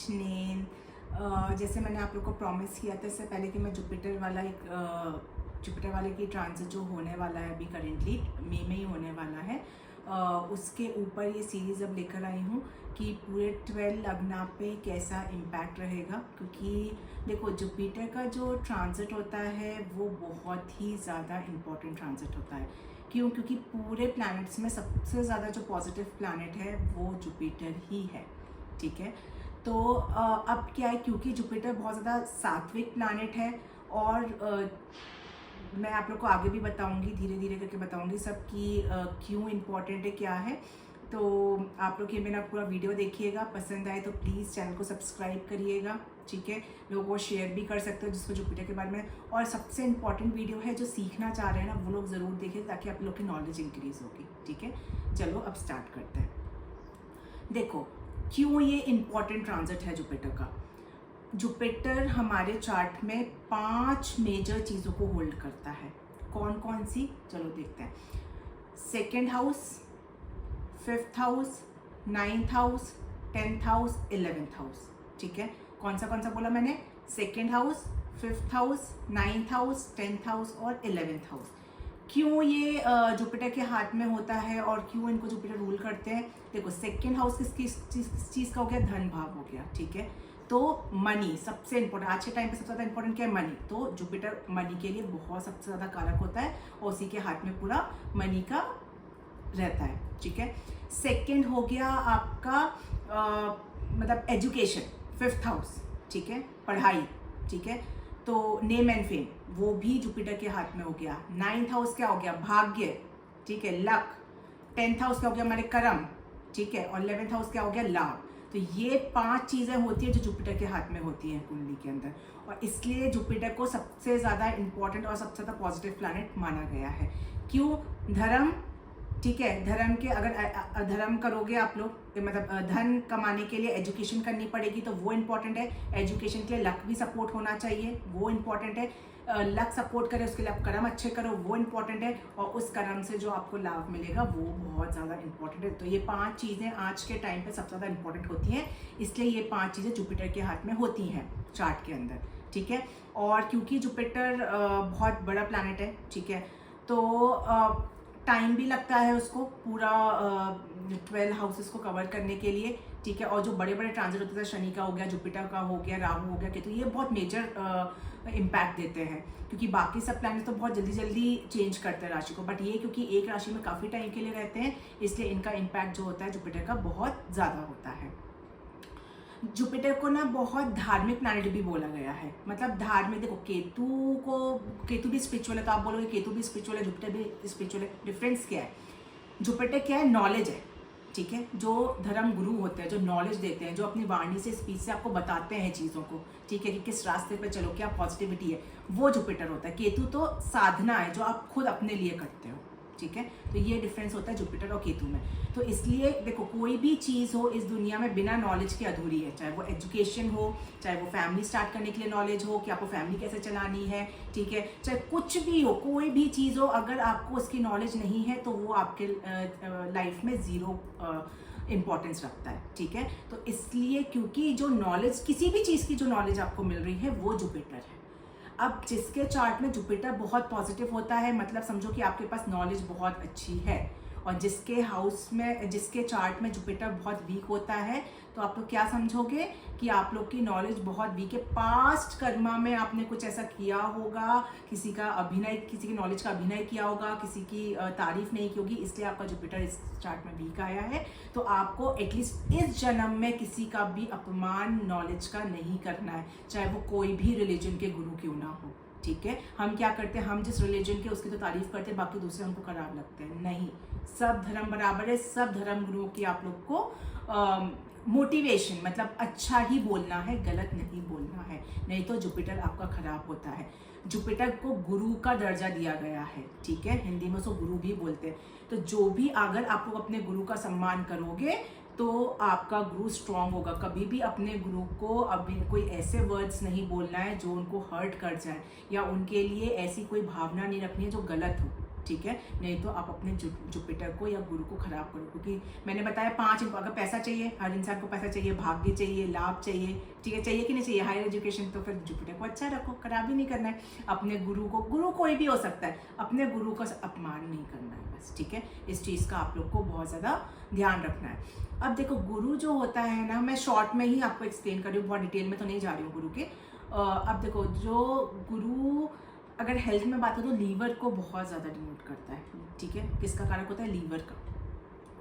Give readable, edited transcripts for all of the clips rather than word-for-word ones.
नेन। जैसे मैंने आप लोग को प्रॉमिस किया था इससे पहले कि मैं जुपिटर वाले की ट्रांजिट जो होने वाला है अभी करेंटली मई में ही होने वाला है, उसके ऊपर ये सीरीज़ अब लेकर आई हूँ कि पूरे 12 लग्ना पे कैसा इम्पैक्ट रहेगा। क्योंकि देखो जुपिटर का जो ट्रांजिट होता है वो बहुत ही ज़्यादा इम्पॉर्टेंट ट्रांजिट होता है। क्यों? क्योंकि पूरे प्लैनेट्स में सबसे ज़्यादा जो पॉजिटिव प्लैनेट है वो जुपिटर ही है, ठीक है। तो अब क्या है, क्योंकि जुपिटर बहुत ज़्यादा सात्विक प्लैनेट है और मैं आप लोग को आगे भी बताऊंगी, धीरे धीरे करके बताऊंगी सब कि क्यों इम्पोर्टेंट है, क्या है। तो आप लोग ये मेरा पूरा वीडियो देखिएगा, पसंद आए तो प्लीज़ चैनल को सब्सक्राइब करिएगा, ठीक है। लोगों को शेयर भी कर सकते हो जिसको जुपिटर के बारे में। और सबसे इम्पॉर्टेंट वीडियो है, जो सीखना चाह रहे हैं ना वो लोग ज़रूर देखें ताकि आप लोग की नॉलेज इंक्रीज़ होगी, ठीक है। चलो अब स्टार्ट करते हैं। देखो क्यों ये इम्पॉर्टेंट ट्रांजिट है जुपिटर का। जुपिटर हमारे चार्ट में 5 मेजर चीज़ों को होल्ड करता है। कौन कौन सी, चलो देखते हैं। 2nd house, 5th house, 9th house, 10th house, 11th house, ठीक है। कौन सा बोला मैंने? 2nd house, 5th house, 9th house, 10th house और 11th हाउस। क्यों ये जुपिटर के हाथ में होता है और क्यों इनको जुपिटर रूल करते हैं? देखो 2nd हाउस किस चीज़ का हो गया? धन भाव हो गया, ठीक है। तो मनी सबसे इंपॉर्टेंट, आज के टाइम पे सबसे ज़्यादा इंपॉर्टेंट क्या है? मनी। तो जुपिटर मनी के लिए बहुत सबसे ज़्यादा कारक होता है और उसी के हाथ में पूरा मनी का रहता है, ठीक है। 2nd हो गया आपका मतलब एजुकेशन, 5th हाउस, ठीक है, पढ़ाई, ठीक है। तो नेम एंड फेम वो भी जुपिटर के हाथ में हो गया। 9th हाउस क्या हो गया? भाग्य, ठीक है, लक। 10th हाउस क्या हो गया? हमारे कर्म, ठीक है। और 11th हाउस क्या हो गया? लाभ। तो ये 5 चीज़ें होती है जो जुपिटर के हाथ में होती हैं कुंडली के अंदर, और इसलिए जुपिटर को सबसे ज़्यादा इंपॉर्टेंट और सबसे ज़्यादा पॉजिटिव प्लैनेट माना गया है। क्यों? धर्म, ठीक है। धर्म के अगर धर्म करोगे आप लोग, मतलब धन कमाने के लिए एजुकेशन करनी पड़ेगी तो वो इम्पॉर्टेंट है। एजुकेशन के लिए लक भी सपोर्ट होना चाहिए, वो इम्पॉर्टेंट है। लक सपोर्ट करे उसके लिए आप कर्म अच्छे करो, वो इम्पॉर्टेंट है। और उस कर्म से जो आपको लाभ मिलेगा वो बहुत ज़्यादा इंपॉर्टेंट है। तो ये 5 चीज़ें आज के टाइम पे सबसे ज़्यादा इंपॉर्टेंट होती हैं, इसलिए ये 5 चीज़ें जुपिटर के हाथ में होती हैं चार्ट के अंदर, ठीक है। और क्योंकि जुपिटर बहुत बड़ा प्लैनेट है, ठीक है, तो टाइम भी लगता है उसको पूरा 12 हाउसेस को कवर करने के लिए, ठीक है। और जो बड़े बड़े ट्रांजिट होते हैं, शनि का हो गया, जुपिटर का हो गया, राहु हो गया, केतु, ये बहुत मेजर इम्पैक्ट देते हैं। क्योंकि बाकी सब प्लैनेट तो बहुत जल्दी जल्दी चेंज करते हैं राशि को, बट ये क्योंकि एक राशि में काफ़ी टाइम के लिए रहते हैं, इसलिए इनका इम्पैक्ट जो होता है जुपिटर का बहुत ज़्यादा होता है। जुपिटर को ना बहुत धार्मिक प्लैनेट भी बोला गया है। मतलब धार्मिक, देखो केतु भी स्पिरिचुअल है, तो आप बोलोगे केतु भी स्पिरिचुअल है, जुपिटर भी स्पिरिचुअल है। डिफरेंस क्या है? जुपिटर क्या है? नॉलेज है, ठीक है। जो धर्म गुरु होते हैं, जो नॉलेज देते हैं, जो अपनी वाणी से, स्पीच से आपको बताते हैं चीज़ों को, ठीक है, कि किस रास्ते पे चलो, क्या पॉजिटिविटी है, वो जुपिटर होता है। केतु तो साधना है जो आप खुद अपने लिए करते हो, ठीक है। तो ये डिफरेंस होता है जुपिटर और केतु में। तो इसलिए देखो कोई भी चीज़ हो इस दुनिया में बिना नॉलेज के अधूरी है। चाहे वो एजुकेशन हो, चाहे वो फैमिली स्टार्ट करने के लिए नॉलेज हो कि आपको फैमिली कैसे चलानी है, ठीक है, चाहे कुछ भी हो, कोई भी चीज़ हो, अगर आपको उसकी नॉलेज नहीं है तो वो आपके लाइफ में ज़ीरो इम्पॉर्टेंस रखता है, ठीक है। तो इसलिए क्योंकि जो नॉलेज, किसी भी चीज़ की जो नॉलेज आपको मिल रही है वो जुपिटर है। अब जिसके चार्ट में जुपिटर बहुत पॉजिटिव होता है, मतलब समझो कि आपके पास नॉलेज बहुत अच्छी है। और जिसके हाउस में, जिसके चार्ट में जुपिटर बहुत वीक होता है, तो आप लोग क्या समझोगे कि आप लोग की नॉलेज बहुत वीक है। पास्ट कर्मा में आपने कुछ ऐसा किया होगा, किसी की नॉलेज का अभिनय किया होगा, किसी की तारीफ नहीं की होगी, इसलिए आपका जुपिटर इस चार्ट में वीक आया है। तो आपको एटलीस्ट इस जन्म में किसी का भी अपमान नॉलेज का नहीं करना है, चाहे वो कोई भी रिलीजन के गुरु क्यों ना हो, ठीक है। हम क्या करते हैं, हम जिस रिलीजन के उसकी तो तारीफ करते हैं, बाकी दूसरे हमको खराब लगते हैं। नहीं, सब धर्म बराबर है। सब धर्म गुरुओं की आप लोग को मोटिवेशन, मतलब अच्छा ही बोलना है, गलत नहीं बोलना है, नहीं तो जुपिटर आपका खराब होता है। जुपिटर को गुरु का दर्जा दिया गया है, ठीक है, हिंदी में उसको गुरु भी बोलते हैं। तो जो भी, अगर आप लोग अपने गुरु का सम्मान करोगे तो आपका गुरु स्ट्रांग होगा। कभी भी अपने गुरु को अभी कोई ऐसे वर्ड्स नहीं बोलना है जो उनको हर्ट कर जाए, या उनके लिए ऐसी कोई भावना नहीं रखनी है जो गलत हो, ठीक है, नहीं तो आप अपने जुपिटर को या गुरु को खराब करो। क्योंकि मैंने बताया 5, अगर पैसा चाहिए, हर इंसान को पैसा चाहिए, भाग्य चाहिए, लाभ चाहिए, ठीक है, चाहिए कि नहीं चाहिए, हायर एजुकेशन, तो फिर जुपिटर को अच्छा रखो, खराब ही नहीं करना है। अपने गुरु को, गुरु कोई भी हो सकता है, अपने गुरु का अपमान नहीं करना है बस, ठीक है। इस चीज़ का आप लोग को बहुत ज़्यादा ध्यान रखना है। अब देखो गुरु जो होता है ना, मैं शॉर्ट में ही आपको एक्सप्लेन कर रही हूँ, बहुत डिटेल में तो नहीं जा रही हूँ गुरु के। अब देखो जो गुरु, अगर हेल्थ में बात हो तो लीवर को बहुत ज़्यादा डिनोट करता है, ठीक है। किसका कारक होता है? लीवर का।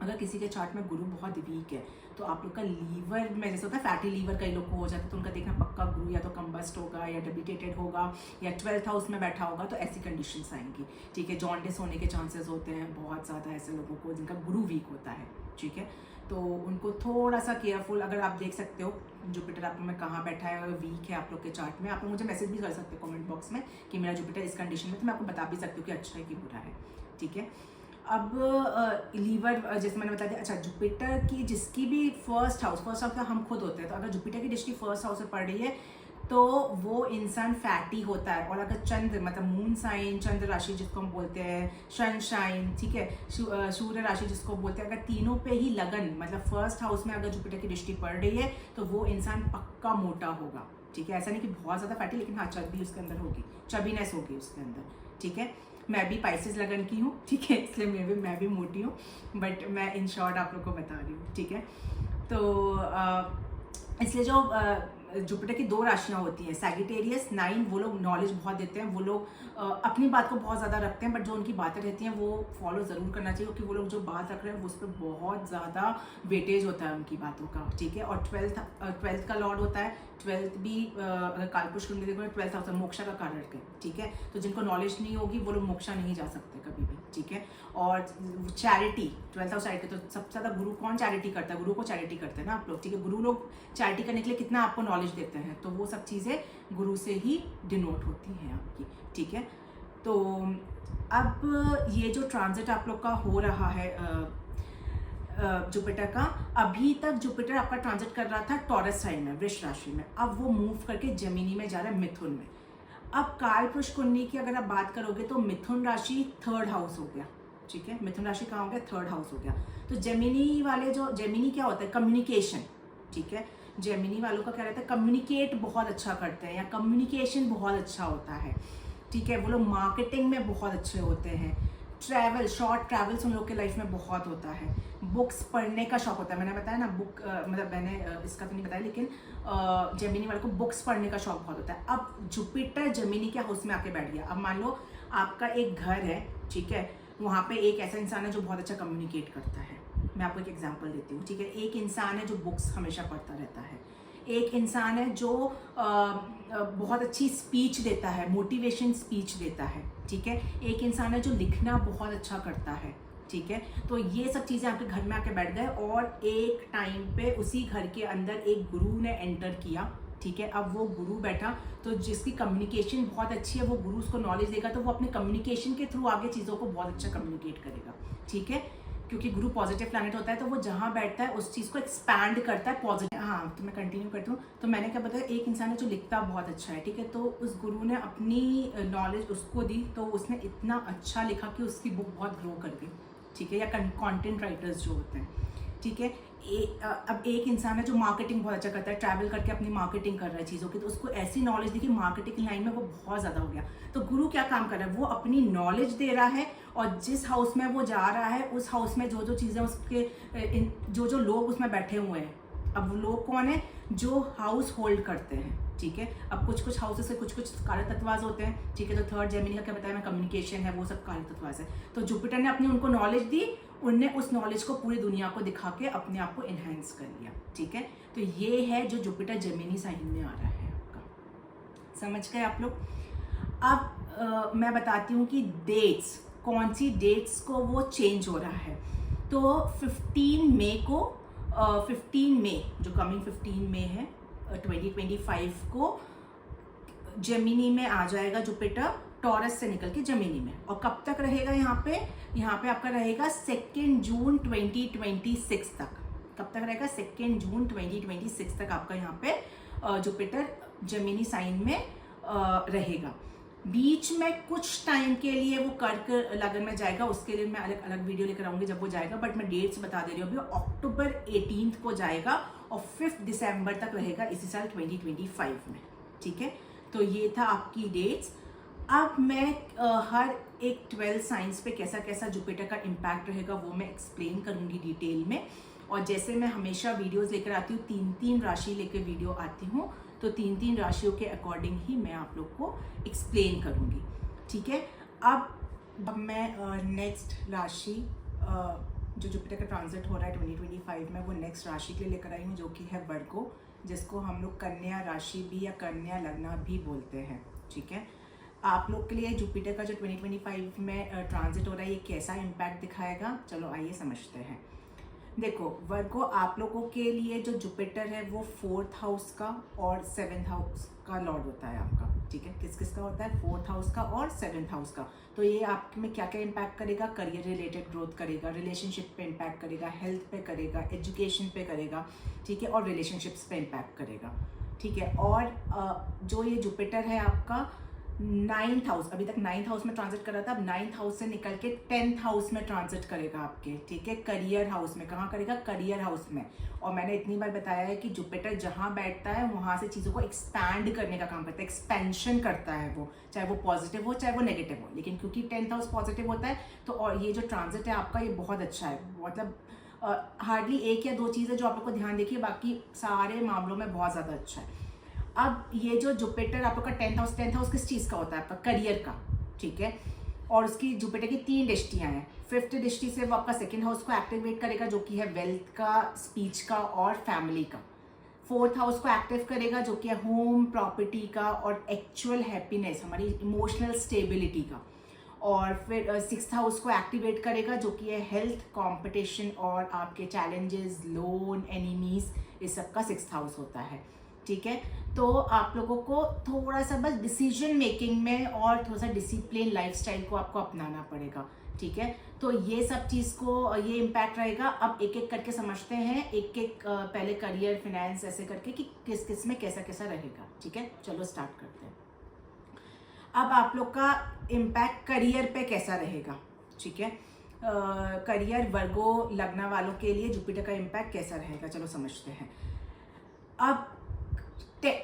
अगर किसी के चार्ट में गुरु बहुत वीक है तो आप लोग का लीवर में, जैसे होता है फैटी लीवर कई लोग को हो जाता है, तो उनका देखना पक्का गुरु या तो कम्बस्ट होगा या डेबिटेटेड होगा या 12th हाउस में बैठा होगा, तो ऐसी कंडीशंस आएंगी, ठीक है। जॉन्डिस होने के चांसेस होते हैं बहुत ज़्यादा ऐसे लोगों को जिनका गुरु वीक होता है, ठीक है। तो उनको थोड़ा सा केयरफुल, अगर आप देख सकते हो जुपिटर आप लोग में कहाँ बैठा है और वीक है आप लोग के चार्ट में, आप लोग मुझे मैसेज भी कर सकते हो कमेंट बॉक्स में कि मेरा जुपिटर इस कंडीशन में, तो मैं आपको बता भी सकती हूँ कि अच्छा है कि बुरा है, ठीक है। अब लीवर जैसे मैंने बता दिया। अच्छा, जुपिटर की जिसकी भी फर्स्ट हाउस का हम खुद होते हैं, तो अगर जुपिटर की दृष्टि फर्स्ट हाउस में पड़ रही है तो वो इंसान फैटी होता है। और अगर चंद्र मतलब मून साइन, चंद्र राशि जिसको हम बोलते हैं, सनशाइन, ठीक है, सूर्य राशि जिसको बोलते हैं, अगर तीनों पे ही लगन मतलब फर्स्ट हाउस में अगर जुपिटर की दृष्टि पड़ रही है तो वो इंसान पक्का मोटा होगा, ठीक है। ऐसा नहीं कि बहुत ज़्यादा फैटी, लेकिन हाँ चर्बी उसके अंदर होगी, चर्बीनेस होगी उसके अंदर, ठीक है। मैं भी पाइसेस लगन की हूँ, ठीक है, इसलिए मैं भी मोटी हूँ, बट मैं इन शॉर्ट आप लोग को बता रही हूँ, ठीक है। तो इसलिए जो जुपिटर की 2 राशियाँ होती हैं, सैजिटेरियस 9, वो लोग नॉलेज बहुत देते हैं, वो लोग अपनी बात को बहुत ज़्यादा रखते हैं, बट जो उनकी बातें रहती हैं वो फॉलो ज़रूर करना चाहिए, क्योंकि वो लोग जो बात रख रहे हैं वो उस पर बहुत ज़्यादा वेटेज होता है उनकी बातों का, ठीक है। और 12th का लॉर्ड होता है, 12th भी अगर कालपुरुष कुंडली देखो 12th हाउस मोक्षा का कारक है, ठीक है। तो जिनको नॉलेज नहीं होगी वो लोग मोक्षा नहीं जा सकते कभी भी, ठीक है। और चैरिटी, 12th हाउस चैरिटी, तो सबसे ज़्यादा गुरु कौन चैरिटी करता है? गुरु को चैरिटी करते हैं ना आप लोग, ठीक है। गुरु लोग चैरिटी करने के लिए कितना आपको नॉलेज देते हैं, तो वो सब चीज़ें गुरु से ही डिनोट होती हैं आपकी, ठीक है। तो अब ये जो ट्रांजिट आप लोग का हो रहा है जुपिटर का, अभी तक जुपिटर आपका ट्रांजिट कर रहा था टॉरस साइन में, वृष राशि में, अब वो मूव करके जेमिनी में जा रहा है, मिथुन में। अब कालपुरुष कुंडली की अगर आप बात करोगे तो मिथुन राशि 3rd हाउस हो गया, ठीक है। मिथुन राशि कहाँ हो गया? 3rd हाउस हो गया। तो जेमिनी वाले, जो जेमिनी क्या होता है? कम्युनिकेशन, ठीक है। जेमिनी वालों का क्या रहता है? कम्युनिकेट बहुत अच्छा करते हैं या कम्युनिकेशन बहुत अच्छा होता है, ठीक है। वो लोग मार्केटिंग में बहुत अच्छे होते हैं, ट्रैवल, शॉर्ट ट्रैवल्स उन लोग के लाइफ में बहुत होता है, बुक्स पढ़ने का शौक होता है। मैंने बताया ना बुक मतलब मैंने इसका तो नहीं बताया, लेकिन जेमिनी वाले को बुक्स पढ़ने का शौक बहुत होता है। अब जुपिटर जेमिनी के हाउस में आके बैठ गया। अब मान लो आपका एक घर है, ठीक है, वहाँ पे एक ऐसा इंसान है जो बहुत अच्छा कम्युनिकेट करता है। मैं आपको एक एग्जांपल देती हूँ, ठीक है। एक इंसान है जो बुक्स हमेशा पढ़ता रहता है, एक इंसान है जो बहुत अच्छी स्पीच देता है, मोटिवेशन स्पीच देता है, ठीक है। एक इंसान है जो लिखना बहुत अच्छा करता है, ठीक है। तो ये सब चीज़ें आपके घर में आके बैठ गए और एक टाइम पे उसी घर के अंदर एक गुरु ने एंटर किया, ठीक है। अब वो गुरु बैठा, तो जिसकी कम्युनिकेशन बहुत अच्छी है वो गुरु उसको नॉलेज देगा, तो वो अपने कम्युनिकेशन के थ्रू आगे चीज़ों को बहुत अच्छा कम्युनिकेट करेगा, ठीक है। क्योंकि गुरु पॉजिटिव प्लैनेट होता है, तो वो जहाँ बैठता है उस चीज़ को एक्सपैंड करता है पॉजिटिव। हाँ, तो मैं कंटिन्यू करती हूँ। तो मैंने क्या बताया, एक इंसान है जो लिखता बहुत अच्छा है, ठीक है। तो उस गुरु ने अपनी नॉलेज उसको दी, तो उसने इतना अच्छा लिखा कि उसकी बुक बहुत ग्रो कर गई, ठीक है। या कंटेंट राइटर्स जो होते हैं, ठीक है। अब एक इंसान है जो मार्केटिंग बहुत अच्छा करता है, ट्रैवल करके अपनी मार्केटिंग कर रहा है चीज़ों की, तो उसको ऐसी नॉलेज दी कि मार्केटिंग लाइन में वो बहुत ज़्यादा हो गया। तो गुरु क्या काम कर रहा है? वो अपनी नॉलेज दे रहा है, और जिस हाउस में वो जा रहा है उस हाउस में जो जो चीज़ें उसके जो जो लोग उसमें बैठे हुए हैं, अब वो लोग कौन है? जो हाउस होल्ड करते हैं, ठीक है। अब कुछ हाउसेस से कुछ कार्य तत्वाज होते हैं, ठीक है। तो 3rd जेमिनी का क्या बताया मैं, कम्युनिकेशन है, वो सब कार्य तत्वाज है। तो जुपिटर ने अपनी उनको नॉलेज दी, उनने उस नॉलेज को पूरी दुनिया को दिखा के अपने आप को इन्हेंस कर लिया, ठीक है। तो ये है जो जुपिटर जेमिनी साइन में आ रहा है आपका, समझ गए आप लोग। अब मैं बताती हूँ कि डेट्स, कौन सी डेट्स को वो चेंज हो रहा है। तो 15 मई को 15 मई जो कमिंग 15 मई है 2025 को जेमिनी में आ जाएगा जुपिटर, टॉरस से निकल के जेमिनी में। और कब तक रहेगा यहाँ पे आपका रहेगा 2 जून 2026 तक। कब तक रहेगा? 2 जून 2026 तक आपका यहाँ पे जुपिटर जेमिनी साइन में रहेगा। बीच में कुछ टाइम के लिए वो कर्क लगन में जाएगा, उसके लिए मैं अलग अलग वीडियो लेकर आऊंगी जब वो जाएगा, बट मैं डेट्स बता दे रही हूँ अभी। अक्टूबर 18 को जाएगा और 5 दिसंबर तक रहेगा इसी साल 2025 में, ठीक है। तो ये था आपकी डेट्स। अब मैं हर एक 12 साइंस पे कैसा कैसा जुपिटर का इम्पैक्ट रहेगा वो मैं एक्सप्लेन करूंगी डिटेल में। और जैसे मैं हमेशा वीडियोस लेकर आती हूँ, 3-3 राशि लेकर वीडियो आती हूँ, तो 3-3 राशियों के अकॉर्डिंग ही मैं आप लोग को एक्सप्लेन करूंगी, ठीक है। अब मैं नेक्स्ट राशि जो जुपिटर का ट्रांजिट हो रहा है 2025 में, वो नेक्स्ट राशि के लिए लेकर आई हूँ, जो कि है वर्गो, जिसको हम लोग कन्या राशि भी या कन्या लग्न भी बोलते हैं, ठीक है। आप लोग के लिए जुपिटर का जो 2025 में ट्रांजिट हो रहा है, ये कैसा इम्पैक्ट दिखाएगा, चलो आइए समझते हैं। देखो वर्गो, आप लोगों के लिए जो जुपिटर है वो 4th हाउस का और 7th हाउस का लॉर्ड होता है आपका, ठीक है। किस किस का होता है? 4th हाउस का और 7th हाउस का। तो ये आप में क्या क्या इम्पैक्ट करेगा? करियर रिलेटेड ग्रोथ करेगा, रिलेशनशिप पे इम्पैक्ट करेगा, हेल्थ पे करेगा, एजुकेशन पे करेगा, ठीक है, और रिलेशनशिप्स पे इम्पैक्ट करेगा, ठीक है। और जो ये जुपिटर है आपका 9th हाउस, अभी तक 9th हाउस में ट्रांजिट कर रहा था, अब 9th हाउस से निकल के 10th हाउस में ट्रांजिट करेगा आपके, ठीक है। करियर हाउस में, कहाँ करेगा? करियर हाउस में। और मैंने इतनी बार बताया है कि जुपिटर जहाँ बैठता है वहाँ से चीज़ों को एक्सपैंड करने का काम करता है, एक्सपेंशन करता है वो, चाहे वो पॉजिटिव हो चाहे वो नेगेटिव हो। लेकिन क्योंकि 10th हाउस पॉजिटिव होता है, तो और ये जो ट्रांजिट है आपका ये बहुत अच्छा है, मतलब हार्डली 1 या 2 चीज़ें जो आप लोग को ध्यान देखिए, बाकी सारे मामलों में बहुत ज़्यादा अच्छा है। अब ये जो जुपिटर आप लोग का 10th हाउस किस चीज़ का होता है? आपका करियर का, ठीक है। और उसकी जुपिटर की 3 दृष्टियां हैं। 5th दृष्टि से वो आपका 2nd हाउस को एक्टिवेट करेगा, जो कि है वेल्थ का, स्पीच का और फैमिली का। 4th हाउस को एक्टिव करेगा, जो कि है होम, प्रॉपर्टी का और एक्चुअल हैप्पीनेस, हमारी इमोशनल स्टेबिलिटी का। और फिर 6th हाउस को एक्टिवेट करेगा, जो कि है हेल्थ, कंपटीशन और आपके चैलेंजेस, लोन, एनिमीज, इस सब का 6th हाउस होता है, ठीक है। तो आप लोगों को थोड़ा सा बस डिसीजन मेकिंग में और थोड़ा सा डिसिप्लिन लाइफस्टाइल को आपको अपनाना पड़ेगा, ठीक है। तो ये सब चीज़ को ये इम्पैक्ट रहेगा। अब एक एक करके समझते हैं, एक एक पहले करियर, फिनेंस, ऐसे करके कि किस किस में कैसा कैसा रहेगा, ठीक है। चलो स्टार्ट करते हैं। अब आप लोग का इम्पैक्ट करियर पे कैसा रहेगा, ठीक है। करियर वर्गो लग्न वालों के लिए जुपिटर का इम्पैक्ट कैसा रहेगा, चलो समझते हैं। अब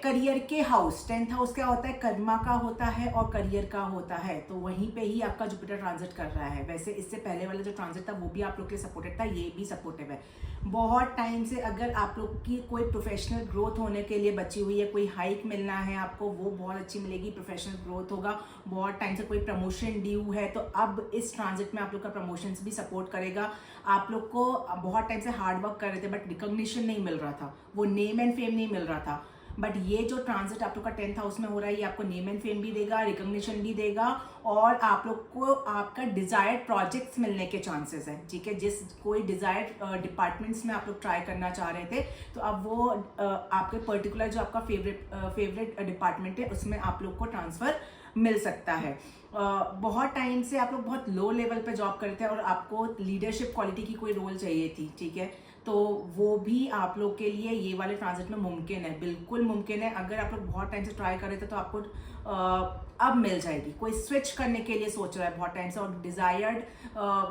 करियर के हाउस, 10th हाउस क्या होता है? कर्मा का होता है और करियर का होता है, तो वहीं पे ही आपका जुपिटर ट्रांजिट कर रहा है। वैसे इससे पहले वाला जो ट्रांजिट था वो भी आप लोग के लिए सपोर्टेड था, ये भी सपोर्टिव है। बहुत टाइम से अगर आप लोग की कोई प्रोफेशनल ग्रोथ होने के लिए बची हुई है, कोई हाइक मिलना है आपको, वो बहुत अच्छी मिलेगी, प्रोफेशनल ग्रोथ होगा। बहुत टाइम से कोई प्रमोशन ड्यू है, तो अब इस ट्रांजिट में आप लोग का प्रमोशन भी सपोर्ट करेगा। आप लोग को बहुत टाइम से हार्ड वर्क कर रहे थे बट रिकॉग्निशन नहीं मिल रहा था, वो नेम एंड फेम नहीं मिल रहा था, बट ये जो ट्रांजिट आप लोग का 10th हाउस में हो रहा है, ये आपको नेम एंड फेम भी देगा, रिकॉग्निशन भी देगा, और आप लोग को आपका डिजायर्ड प्रोजेक्ट्स मिलने के चांसेस है, ठीक है। जिस कोई डिजायर्ड डिपार्टमेंट्स में आप लोग ट्राई करना चाह रहे थे, तो अब वो आपके पर्टिकुलर जो आपका फेवरेट डिपार्टमेंट है उसमें आप लोग को ट्रांसफर मिल सकता है। बहुत टाइम से आप लोग बहुत लो लेवल पे जॉब करते हैं और आपको लीडरशिप क्वालिटी की कोई रोल चाहिए थी, ठीक है, तो वो भी आप लोग के लिए ये वाले ट्रांजिट में मुमकिन है, बिल्कुल मुमकिन है। अगर आप लोग बहुत टाइम से ट्राई कर रहे थे तो आपको अब मिल जाएगी। कोई स्विच करने के लिए सोच रहा है बहुत टाइम से और डिजायर्ड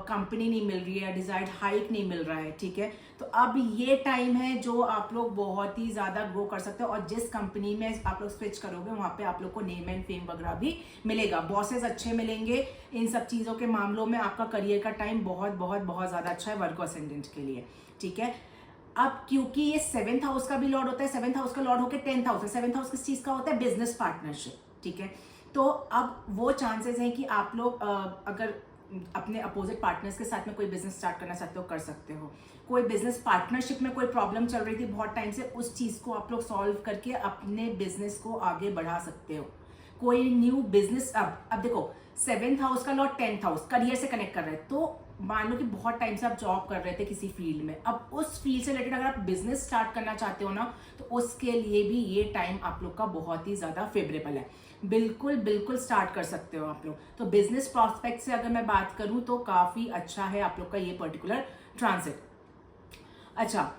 कंपनी नहीं मिल रही है, डिजायर्ड हाइक नहीं मिल रहा है, ठीक है, तो अब ये टाइम है जो आप लोग बहुत ही ज्यादा ग्रो कर सकते हो। और जिस कंपनी में आप लोग स्विच करोगे वहां पे आप लोग को नेम एंड फेम वगैरह भी मिलेगा, बॉसेस अच्छे मिलेंगे, इन सब चीजों के मामलों में आपका करियर का टाइम बहुत बहुत बहुत ज्यादा अच्छा है वर्गो असेंडेंट के लिए, ठीक है। अब क्योंकि ये 7th हाउस का भी लॉर्ड होता है, 7th हाउस का लॉर्ड होकर 10th हाउस है। 7th हाउस किस चीज का होता है? बिजनेस पार्टनरशिप, ठीक है। तो अब वो चांसेस हैं कि आप लोग अगर अपने अपोजिट पार्टनर्स के साथ में कोई बिजनेस स्टार्ट करना चाहते हो, कर सकते हो। कोई बिजनेस पार्टनरशिप में कोई प्रॉब्लम चल रही थी बहुत टाइम से, उस चीज को आप लोग सॉल्व करके अपने बिजनेस को आगे बढ़ा सकते हो। कोई न्यू बिजनेस, अब देखो 7th हाउस का लॉर्ड 10th हाउस करियर से कनेक्ट कर रहे हैं, तो मान लो कि बहुत टाइम से आप जॉब कर रहे थे किसी फील्ड में, अब उस फील्ड से रिलेटेड अगर आप बिजनेस स्टार्ट करना चाहते हो ना, तो उसके लिए भी ये टाइम आप लोग का बहुत ही ज्यादा फेवरेबल है। बिल्कुल बिल्कुल स्टार्ट कर सकते हो आप लोग। तो बिजनेस प्रॉस्पेक्ट से अगर मैं बात करूं तो काफी अच्छा है आप लोग का ये पर्टिकुलर ट्रांजिट। अच्छा,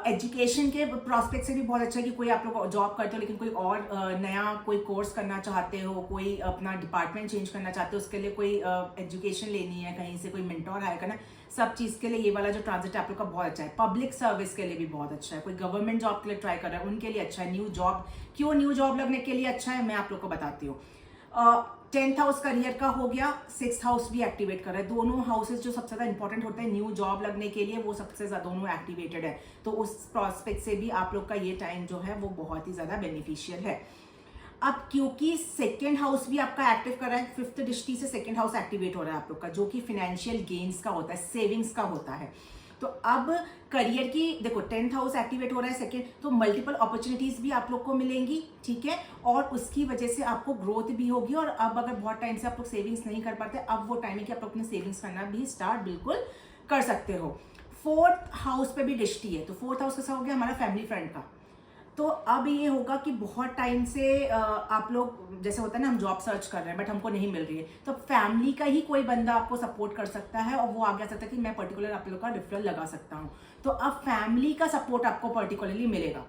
एजुकेशन के प्रोस्पेक्ट से भी बहुत अच्छा है कि कोई आप लोग जॉब करते हो लेकिन कोई और नया कोई कोर्स करना चाहते हो, कोई अपना डिपार्टमेंट चेंज करना चाहते हो, उसके लिए कोई एजुकेशन लेनी है, कहीं से कोई मेंटोर हायर करना है, सब चीज़ के लिए ये वाला जो ट्रांजिट है आप लोग का बहुत अच्छा है। पब्लिक सर्विस के लिए भी बहुत अच्छा है, कोई गवर्नमेंट जॉब के लिए ट्राई कर रहा है उनके लिए अच्छा है। न्यू जॉब, क्यों न्यू जॉब लगने के लिए अच्छा है मैं आप लोग को बताती हूँ। 10th हाउस करियर का हो गया, 6th हाउस भी एक्टिवेट कर रहा है। दोनों हाउसेस जो सबसे ज्यादा इंपॉर्टेंट होते हैं न्यू जॉब लगने के लिए, वो सबसे ज्यादा दोनों एक्टिवेटेड है। तो उस प्रोस्पेक्ट से भी आप लोग का ये टाइम जो है वो बहुत ही ज्यादा बेनिफिशियल है। अब क्योंकि सेकेंड हाउस भी आपका एक्टिव कर रहा है, 5th दृष्टि से सेकेंड हाउस एक्टिवेट हो रहा है आप लोग का, जो कि फाइनेंशियल गेन्स का होता है, सेविंग्स का होता है। तो अब करियर की देखो 10th हाउस एक्टिवेट हो रहा है सेकेंड, तो मल्टीपल अपॉर्चुनिटीज भी आप लोग को मिलेंगी, ठीक है, और उसकी वजह से आपको ग्रोथ भी होगी। और अब अगर बहुत टाइम से आप लोग सेविंग्स नहीं कर पाते, अब वो टाइम है कि आप लोग अपने सेविंग्स करना भी स्टार्ट बिल्कुल कर सकते हो। 4th हाउस पे भी दृष्टि है, तो 4th हाउस कैसा हो गया हमारा फैमिली फ्रेंड का। तो अब ये होगा कि बहुत टाइम से आप लोग, जैसे होता है ना हम जॉब सर्च कर रहे हैं बट हमको नहीं मिल रही है, तो फैमिली का ही कोई बंदा आपको सपोर्ट कर सकता है और वो आगे आ सकता है कि मैं पर्टिकुलर आप लोग का रेफरल लगा सकता हूँ। तो अब फैमिली का सपोर्ट आपको पर्टिकुलरली मिलेगा।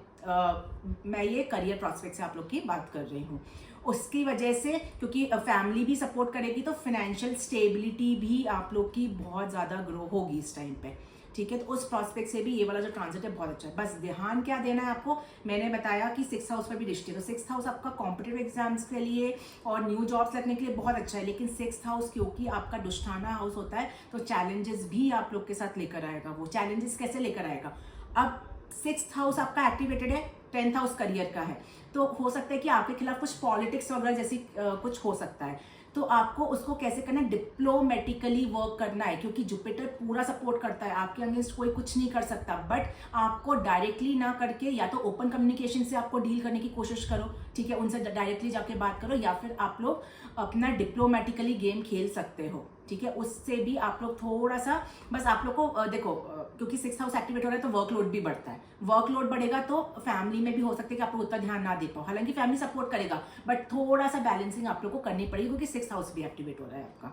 मैं ये करियर प्रोस्पेक्ट से आप लोग की बात कर रही हूँ। उसकी वजह से क्योंकि फैमिली भी सपोर्ट करेगी तो फाइनेंशियल स्टेबिलिटी भी आप लोग की बहुत ज़्यादा ग्रो होगी इस टाइम पे, ठीक है। तो उस प्रोस्पेक्ट से भी ये वाला जो ट्रांजिट है बहुत अच्छा है। बस ध्यान क्या देना है आपको, मैंने बताया कि 6th हाउस पर भी दृष्टि है, तो 6th हाउस आपका कॉम्पिटिटिव एग्जाम्स के लिए और न्यू जॉब्स लगने के लिए बहुत अच्छा है। लेकिन 6th हाउस क्योंकि आपका दुष्टाना हाउस होता है, तो चैलेंजेस भी आप लोग के साथ लेकर आएगा। वो चैलेंजेस कैसे लेकर आएगा, अब 6th हाउस आपका एक्टिवेटेड है, 10th हाउस करियर का है, तो हो सकता है कि आपके खिलाफ कुछ पॉलिटिक्स वगैरह जैसी कुछ हो सकता है। तो आपको उसको कैसे करना है, डिप्लोमेटिकली वर्क करना है, क्योंकि जुपिटर पूरा सपोर्ट करता है, आपके अगेंस्ट कोई कुछ नहीं कर सकता। बट आपको डायरेक्टली ना करके या तो ओपन कम्युनिकेशन से आपको डील करने की कोशिश करो, ठीक है, उनसे डायरेक्टली जाके बात करो, या फिर आप लोग अपना डिप्लोमेटिकली गेम खेल सकते हो, ठीक है। उससे भी आप लोग थोड़ा सा, बस आप लोग को देखो क्योंकि 6th हाउस एक्टिवेट हो रहा है तो वर्कलोड भी बढ़ता है। वर्कलोड बढ़ेगा तो फैमिली में भी हो सकता है कि आप लोग उतना ध्यान ना दे पाओ, हालांकि फैमिली सपोर्ट करेगा बट थोड़ा सा बैलेंसिंग आप लोग को करनी पड़ेगी क्योंकि 6th हाउस भी एक्टिवेट हो रहा है आपका,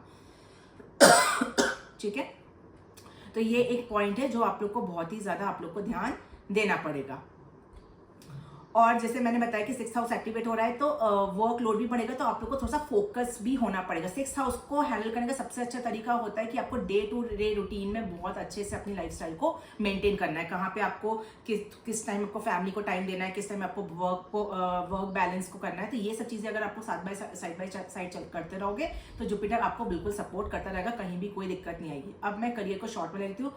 ठीक है। तो ये एक पॉइंट है जो आप लोग को बहुत ही ज्यादा आप लोग को ध्यान देना पड़ेगा। और जैसे मैंने बताया कि 6th हाउस एक्टिवेट हो रहा है तो वर्कलोड भी बढ़ेगा, तो आप लोग को थोड़ा सा फोकस भी होना पड़ेगा। 6th हाउस को हैंडल करने का सबसे अच्छा तरीका होता है कि आपको डे टू डे रूटीन में बहुत अच्छे से अपनी लाइफस्टाइल को मेंटेन करना है। कहाँ पे आपको किस टाइम आपको फैमिली को टाइम देना है, किस टाइम आपको वर्क बैलेंस को करना है। तो ये सब चीजें अगर आपको साइड बाय साइड करते रहोगे तो जुपिटर आपको बिल्कुल सपोर्ट करता रहेगा, कहीं भी कोई दिक्कत नहीं आएगी। अब मैं करियर को शॉर्ट में ले लेती हूँ।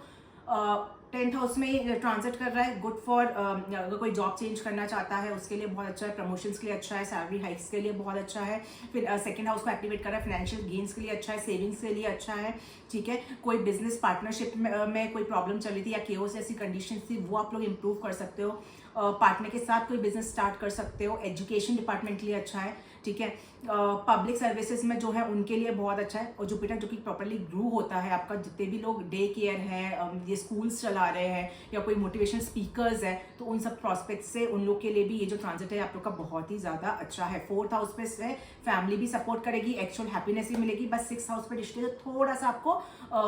10th हाउस में ट्रांजिट कर रहा है, गुड फॉर अगर कोई जॉब चेंज करना चाहता है उसके लिए बहुत अच्छा है, प्रमोशंस के लिए अच्छा है, सैलरी हाइक्स के लिए बहुत अच्छा है। फिर 2nd हाउस को एक्टिवेट कर रहा है, फाइनेंशियल गेन्स के लिए अच्छा है, सेविंग्स के लिए अच्छा है, ठीक है। कोई बिजनेस पार्टनरशिप में कोई प्रॉब्लम चल रही थी या केओस जैसी कंडीशन थी वो आप लोग इंप्रूव कर सकते हो, पार्टनर के साथ कोई बिजनेस स्टार्ट कर सकते हो। एजुकेशन डिपार्टमेंट के लिए अच्छा है, ठीक है। पब्लिक सर्विसेज में जो है उनके लिए बहुत अच्छा है। और जुपिटर जो कि प्रॉपर्ली ग्रू होता है आपका, जितने भी लोग डे केयर है, ये स्कूल्स चला रहे हैं या कोई मोटिवेशन स्पीकर्स है, तो उन सब प्रोस्पेक्ट से उन लोग के लिए भी ये जो ट्रांजिट है आप लोग का बहुत ही ज्यादा अच्छा है। 4th हाउस पे से फैमिली भी सपोर्ट करेगी, एक्चुअल हैप्पीनेस भी मिलेगी। बस 6th हाउस पे दृष्टि है तो थोड़ा सा आपको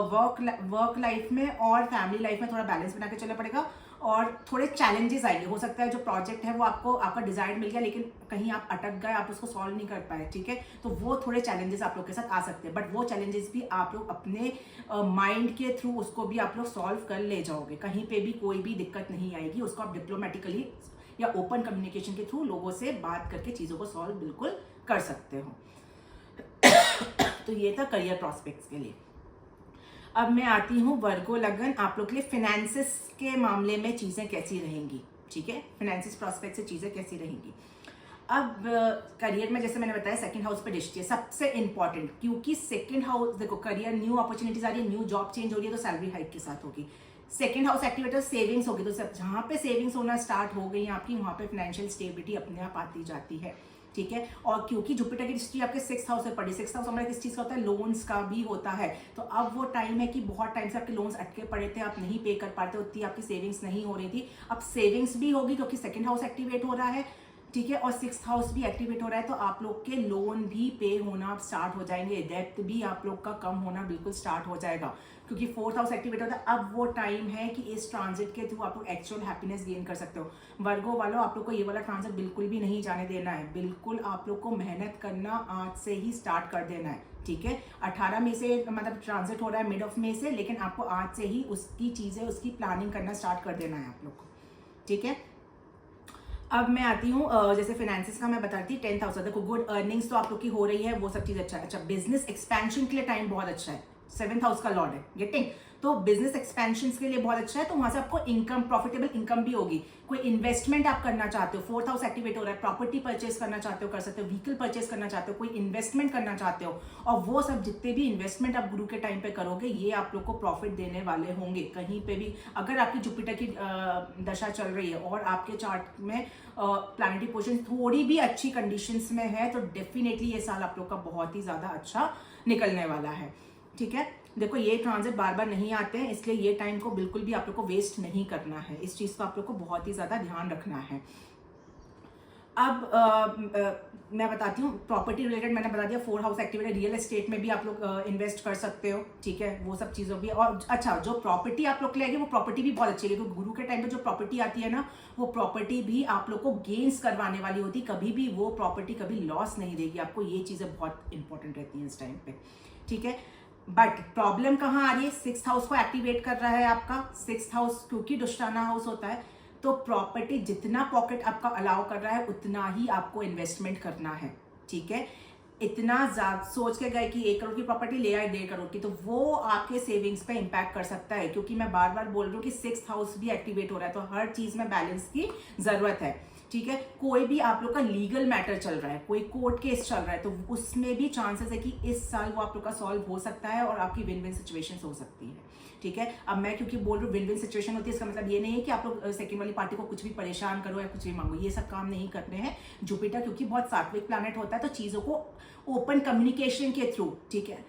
वर्क लाइफ में और फैमिली लाइफ में थोड़ा बैलेंस बना के चलना पड़ेगा और थोड़े चैलेंजेस आएंगे। हो सकता है जो प्रोजेक्ट है वो आपको आपका डिजायर्ड मिल गया लेकिन कहीं आप अटक गए, आप उसको सॉल्व नहीं कर पाए, ठीक है, तो वो थोड़े चैलेंजेस आप लोग के साथ आ सकते हैं। बट वो चैलेंजेस भी आप लोग अपने माइंड के थ्रू उसको भी आप लोग सॉल्व कर ले जाओगे, कहीं पे भी कोई भी दिक्कत नहीं आएगी। उसको आप डिप्लोमेटिकली या ओपन कम्युनिकेशन के थ्रू लोगों से बात करके चीजों को सॉल्व बिल्कुल कर सकते हो। तो ये था करियर प्रॉस्पेक्ट्स के लिए। अब मैं आती हूँ वर्गो लगन, आप लोग के लिए फाइनेंसिस के मामले में चीजें कैसी रहेंगी, ठीक है, फाइनेंसिस प्रॉस्पेक्ट से चीजें कैसी रहेंगी। अब करियर में जैसे मैंने बताया 2nd हाउस पे दृष्टि है, सबसे इंपॉर्टेंट, क्योंकि 2nd हाउस देखो करियर न्यू अपॉर्चुनिटीज आ रही है, न्यू जॉब चेंज हो रही है तो सैलरी हाइक के साथ होगी। 2nd हाउस एक्टिवेटर सेविंग्स होगी, तो जहां पे सेविंग्स होना स्टार्ट हो गई आपकी वहां पे फाइनेंशियल स्टेबिलिटी अपने आप आती जाती है, ठीक है। और क्योंकि जुपिटर की दृष्टि आपके 6th हाउस से पड़ी, 6th हाउस हमारा किस चीज का होता है, लोन्स का भी होता है। तो अब वो टाइम है कि बहुत टाइम से आपके लोन्स अटके पड़े थे, आप नहीं पे कर पाते, उतनी आपकी सेविंग्स नहीं हो रही थी, अब सेविंग्स भी होगी क्योंकि 2nd हाउस एक्टिवेट हो रहा है, ठीक है, और 6th हाउस भी एक्टिवेट हो रहा है, तो आप लोग के लोन भी पे होना स्टार्ट हो जाएंगे, डेब्ट भी आप लोग का कम होना बिल्कुल स्टार्ट हो जाएगा, क्योंकि 4th हाउस एक्टिवेट होता है। अब वो टाइम है कि इस ट्रांजिट के थ्रू आप लोग एक्चुअल हैप्पीनेस गेन कर सकते हो। वर्गो वालों, आप लोग को ये वाला ट्रांजिट बिल्कुल भी नहीं जाने देना है, बिल्कुल आप लोग को मेहनत करना आज से ही स्टार्ट कर देना है, ठीक है। 18 मई से मतलब ट्रांजिट हो रहा है, मिड ऑफ मई से, लेकिन आपको आज से ही उसकी चीज़ें, उसकी प्लानिंग करना स्टार्ट कर देना है आप लोग को, ठीक है। अब मैं आती हूँ जैसे फाइनेंसिस का मैं बताती हूँ। 10th हाउस, देखो गुड अर्निंग्स तो आप लोग की हो रही है, वो सब चीज़ अच्छा है। अच्छा, बिजनेस एक्सपेंशन के लिए टाइम बहुत अच्छा है, 7th हाउस का लॉर्ड है, गेटिंग, तो बिजनेस एक्सपेंशन के लिए बहुत अच्छा है, तो वहां से आपको इनकम, प्रॉफिटेबल इनकम भी होगी। कोई इन्वेस्टमेंट आप करना चाहते हो, 4th हाउस एक्टिवेट हो रहा है, प्रॉपर्टी परचेस करना चाहते हो कर सकते हो, व्हीकल परचेस करना चाहते हो, कोई इन्वेस्टमेंट करना चाहते हो, और वो सब जितने भी इन्वेस्टमेंट आप गुरु के टाइम पे करोगे, ये आप लोग को प्रॉफिट देने वाले होंगे। कहीं पे भी अगर आपकी जुपिटर की दशा चल रही है और आपके चार्ट में प्लैनेटरी पोजीशन थोड़ी भी अच्छी कंडीशंस में है, तो डेफिनेटली ये साल आप लोग का बहुत ही ज्यादा अच्छा निकलने वाला है, ठीक है। देखो ये ट्रांजिट बार बार नहीं आते हैं, इसलिए ये टाइम को बिल्कुल भी आप लोग को वेस्ट नहीं करना है, इस चीज का आप लोग को बहुत ही ज्यादा ध्यान रखना है। अब मैं बताती हूँ प्रॉपर्टी रिलेटेड, मैंने बता दिया 4th हाउस एक्टिवेट है, रियल एस्टेट में भी आप लोग इन्वेस्ट कर सकते हो, ठीक है, वो सब चीज़ों भी। और अच्छा, जो प्रॉपर्टी आप लोग के लिए आएगी वो प्रॉपर्टी भी बहुत अच्छी है, क्योंकि गुरु के टाइम पे जो प्रॉपर्टी आती है ना, वो प्रॉपर्टी भी आप लोग को गेन्स करवाने वाली होती है, कभी भी वो प्रॉपर्टी कभी लॉस नहीं देगी आपको, ये चीज़ें बहुत इंपॉर्टेंट रहती हैं इस टाइम पे, ठीक है। बट प्रॉब्लम कहाँ आ रही है, 6th हाउस को एक्टिवेट कर रहा है आपका, 6th हाउस क्योंकि दुष्टाना हाउस होता है, तो प्रॉपर्टी जितना पॉकेट आपका अलाउ कर रहा है उतना ही आपको इन्वेस्टमेंट करना है, ठीक है। इतना ज्यादा सोच के गए कि 1 करोड़ की प्रॉपर्टी ले आए 1.5 करोड़ की, तो वो आपके सेविंग्स पे इंपैक्ट कर सकता है, क्योंकि मैं बार बार बोल रही हूँ कि 6th हाउस भी एक्टिवेट हो रहा है, तो हर चीज में बैलेंस की जरूरत है, ठीक है। कोई भी आप लोग का लीगल मैटर चल रहा है, कोई कोर्ट केस चल रहा है, तो उसमें भी चांसेस है कि इस साल वो आप लोग का सॉल्व हो सकता है और आपकी विन विन सिचुएशन हो सकती है, ठीक है। अब मैं क्योंकि बोल रही हूँ विन विन सिचुएशन होती है, इसका मतलब ये नहीं है कि आप लोग सेकंड वाली पार्टी को कुछ भी परेशान करो या कुछ भी मांगो, ये सब काम नहीं करने हैं। जुपिटर क्योंकि बहुत सात्विक प्लैनेट होता है, तो चीजों को ओपन कम्युनिकेशन के थ्रू, ठीक है,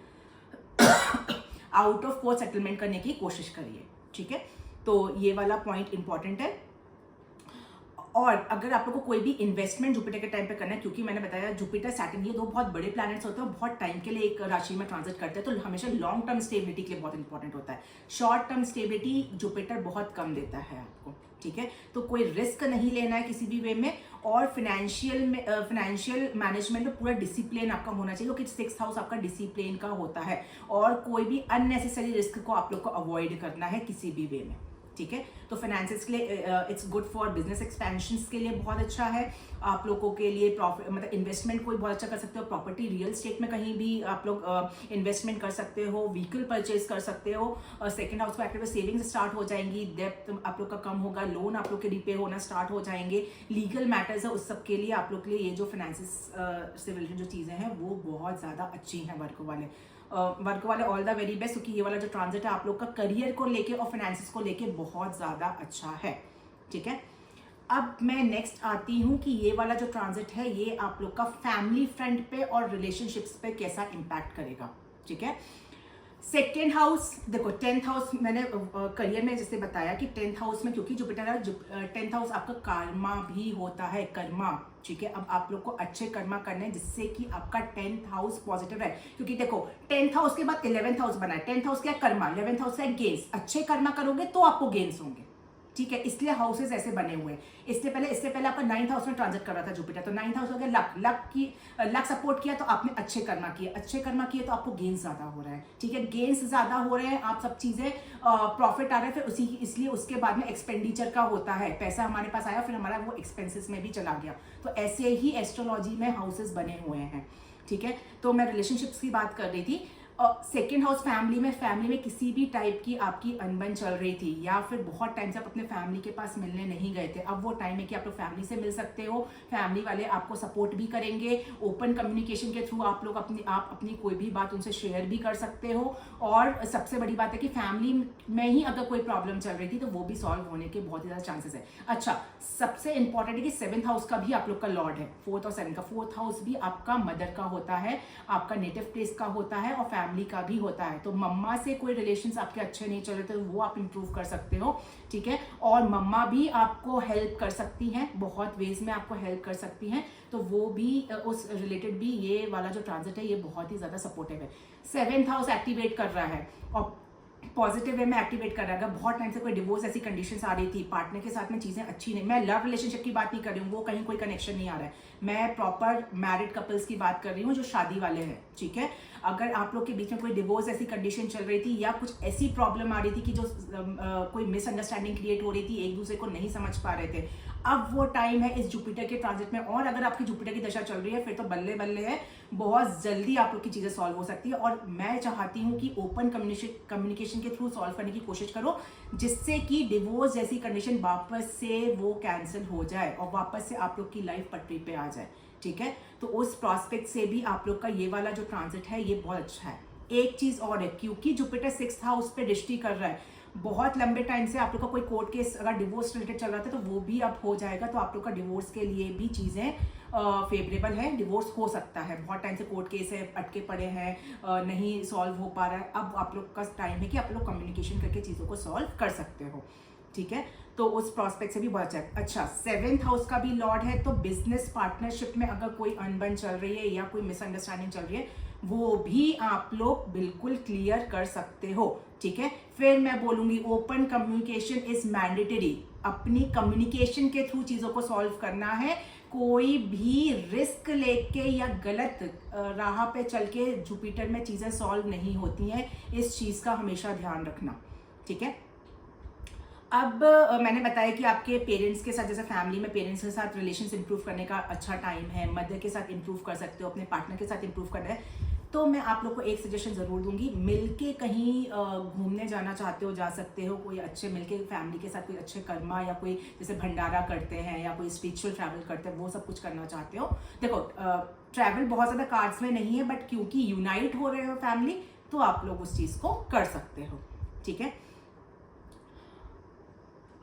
आउट ऑफ कोर्ट सेटलमेंट करने की कोशिश करिए, ठीक है। तो ये वाला पॉइंट इंपॉर्टेंट है। और अगर आप लोग को कोई भी इन्वेस्टमेंट जुपिटर के टाइम पे करना है, क्योंकि मैंने बताया जुपिटर सैटर्न ये 2 बहुत बड़े प्लैनेट्स होते हैं, बहुत टाइम के लिए एक राशि में ट्रांजिट करते हैं, तो हमेशा लॉन्ग टर्म स्टेबिलिटी के लिए बहुत इंपॉर्टेंट होता है। शॉर्ट टर्म स्टेबिलिटी जुपिटर बहुत कम देता है आपको, ठीक है। तो कोई रिस्क नहीं लेना है किसी भी वे में, और फाइनेंशियल मैनेजमेंट में पूरा डिसिप्लिन आपका होना चाहिए, क्योंकि 6th हाउस आपका डिसिप्लिन का होता है, और कोई भी अननेसेसरी रिस्क को आप लोग को अवॉइड करना है किसी भी वे में, ठीक है। तो फाइनेंसेस के लिए it's good for business expansion के लिए बहुत अच्छा है, आप लोगों के लिए प्रॉफिट मतलब इन्वेस्टमेंट कोई बहुत अच्छा कर सकते हो, प्रॉपर्टी रियल स्टेट में कहीं भी आप लोग इन्वेस्टमेंट कर सकते हो, व्हीकल परचेज कर सकते हो, 2nd हाउस को एक्टिव सेविंग्स स्टार्ट हो जाएंगी, डेब्ट आप लोग का कम होगा, लोन आप लोग के रिपे होना स्टार्ट हो जाएंगे, लीगल मैटर्स है उस सब के लिए आप लोग के लिए ये जो फाइनेंसिस से रिलेटेड जो चीज़ें हैं वो बहुत ज़्यादा अच्छी हैं वर्क वाले ऑल द वेरी बेस्ट, क्योंकि ये वाला जो ट्रांजिट है आप लोग का करियर को लेके और फाइनेंसिस को लेके बहुत ज़्यादा अच्छा है, ठीक है। अब मैं नेक्स्ट आती हूँ कि ये वाला जो ट्रांजिट है ये आप लोग का फैमिली फ्रंट पे और रिलेशनशिप्स पे कैसा इम्पैक्ट करेगा, ठीक है। 2nd हाउस, देखो 10th हाउस मैंने करियर में जैसे बताया कि 10th हाउस में क्योंकि जुपिटर है, 10th हाउस आपका कर्मा भी होता है, कर्मा, ठीक है। अब आप लोग को अच्छे कर्मा करने हैं जिससे कि आपका 10th हाउस पॉजिटिव है, क्योंकि देखो 10th हाउस के बाद 11th हाउस बना है, 10th हाउस क्या कर्मा, 11th हाउस क्या गेन्स, अच्छे कर्मा करोगे तो आपको गेन्स होंगे, ठीक है। इसलिए हाउसेस ऐसे बने हुए हैं। इससे पहले आपका 9th हाउस में ट्रांजिट कर रहा था जुपिटर, तो 9th हाउस हो गया लक सपोर्ट किया तो आपने अच्छे कर्मा किए तो आपको गेन्स ज्यादा हो रहा है, ठीक है। गेन्स ज्यादा हो रहे हैं, आप सब चीजें प्रॉफिट आ रहा है, फिर इसलिए उसके बाद में एक्सपेंडिचर का होता है, पैसा हमारे पास आया फिर हमारा वो एक्सपेंसेस में भी चला गया, तो ऐसे ही एस्ट्रोलॉजी में हाउसेस बने हुए हैं, ठीक है। तो मैं रिलेशनशिप्स की बात कर रही थी। 2nd हाउस फैमिली में किसी भी टाइप की आपकी अनबन चल रही थी, या फिर बहुत टाइम से आप अपने फैमिली के पास मिलने नहीं गए थे, अब वो टाइम है कि आप लोग फैमिली से मिल सकते हो, फैमिली वाले आपको सपोर्ट भी करेंगे, ओपन कम्युनिकेशन के थ्रू आप लोग अपनी कोई भी बात उनसे शेयर भी कर सकते हो, और सबसे बड़ी बात है कि फैमिली में ही अगर कोई प्रॉब्लम चल रही थी तो वो भी सॉल्व होने के बहुत ही ज्यादा चांसेस है। अच्छा, सबसे इंपॉर्टेंट है कि 7th हाउस का भी आप लोग का लॉर्ड है, 4th और 7th का, 4th हाउस भी आपका मदर का होता है, आपका नेटिव प्लेस का होता है, और फैमिली का भी होता है। तो मम्मा से कोई रिलेशंस आपके अच्छे नहीं चल रहे तो वो आप इम्प्रूव कर सकते हो, ठीक है। और मम्मा भी आपको हेल्प कर सकती हैं, बहुत वेज में आपको हेल्प कर सकती हैं, तो वो भी उस रिलेटेड भी ये वाला जो ट्रांजिट है ये बहुत ही ज़्यादा सपोर्टिव है। 7th हाउस एक्टिवेट कर रहा है और पॉजिटिव वे में एक्टिवेट कर रहा है। अगर बहुत टाइम से कोई डिवोर्स ऐसी कंडीशंस आ रही थी, पार्टनर के साथ में चीज़ें अच्छी नहीं, मैं लव रिलेशनशिप की बात नहीं कर रही हूँ, वो कहीं कोई कनेक्शन नहीं आ रहा है, मैं प्रॉपर मैरिड कपल्स की बात कर रही हूँ जो शादी वाले हैं, ठीक है। अगर आप लोग के बीच में कोई डिवोर्स ऐसी कंडीशन चल रही थी या कुछ ऐसी प्रॉब्लम आ रही थी कि जो कोई मिसअंडरस्टैंडिंग क्रिएट हो रही थी, एक दूसरे को नहीं समझ पा रहे थे, अब वो टाइम है इस जुपिटर के ट्रांजिट में। और अगर आपकी जुपिटर की दशा चल रही है फिर तो बल्ले बल्ले है, बहुत जल्दी आप लोग की चीज़ें सॉल्व हो सकती है। और मैं चाहती हूँ कि ओपन कम्युनिकेशन के थ्रू सॉल्व करने की कोशिश करो, जिससे कि डिवोर्स जैसी कंडीशन वापस से वो कैंसिल हो जाए और वापस से आप लोग की लाइफ पटरी पे आ जाए, ठीक है। तो उस प्रोस्पेक्ट से भी आप लोग का ये वाला जो ट्रांजिट है ये बहुत अच्छा है। एक चीज़ और है, क्योंकि जुपिटर 6th हाउस पे दृष्टि कर रहा है, बहुत लंबे टाइम से आप लोग का कोई कोर्ट केस अगर डिवोर्स रिलेटेड चल रहा था तो वो भी अब हो जाएगा। तो आप लोग का डिवोर्स के लिए भी चीज़ें फेवरेबल है, डिवोर्स हो सकता है। बहुत टाइम से कोर्ट केस है, अटके पड़े हैं, नहीं सॉल्व हो पा रहा है, अब आप लोग का टाइम है कि आप लोग कम्युनिकेशन करके चीज़ों को सॉल्व कर सकते हो, ठीक है। तो उस प्रोस्पेक्ट से भी बहुत अच्छा। 7th हाउस का भी लॉर्ड है, तो बिजनेस पार्टनरशिप में अगर कोई अनबन चल रही है या कोई मिसअंडरस्टैंडिंग चल रही है वो भी आप लोग बिल्कुल क्लियर कर सकते हो, ठीक है। फिर मैं बोलूंगी ओपन कम्युनिकेशन इज मैंडेटरी, अपनी कम्युनिकेशन के थ्रू चीज़ों को सॉल्व करना है। कोई भी रिस्क लेके या गलत राह पे चल के जुपिटर में चीज़ें सॉल्व नहीं होती हैं, इस चीज़ का हमेशा ध्यान रखना, ठीक है। अब मैंने बताया कि आपके पेरेंट्स के साथ, जैसे फैमिली में पेरेंट्स के साथ रिलेशंस इंप्रूव करने का अच्छा टाइम है, मदर के साथ इंप्रूव कर सकते हो, अपने पार्टनर के साथ इंप्रूव करना है। तो मैं आप लोग को एक सजेशन ज़रूर दूंगी, मिलके कहीं घूमने जाना चाहते हो जा सकते हो, कोई अच्छे मिलके फैमिली के साथ कोई अच्छे कर्मा या कोई जैसे भंडारा करते हैं या कोई स्पिरिचुअल ट्रैवल करते हैं, वो सब कुछ करना चाहते हो। देखो ट्रैवल बहुत ज़्यादा कार्ड्स में नहीं है, बट क्योंकि यूनाइट हो रहे हो फैमिली तो आप लोग उस चीज़ को कर सकते हो, ठीक है।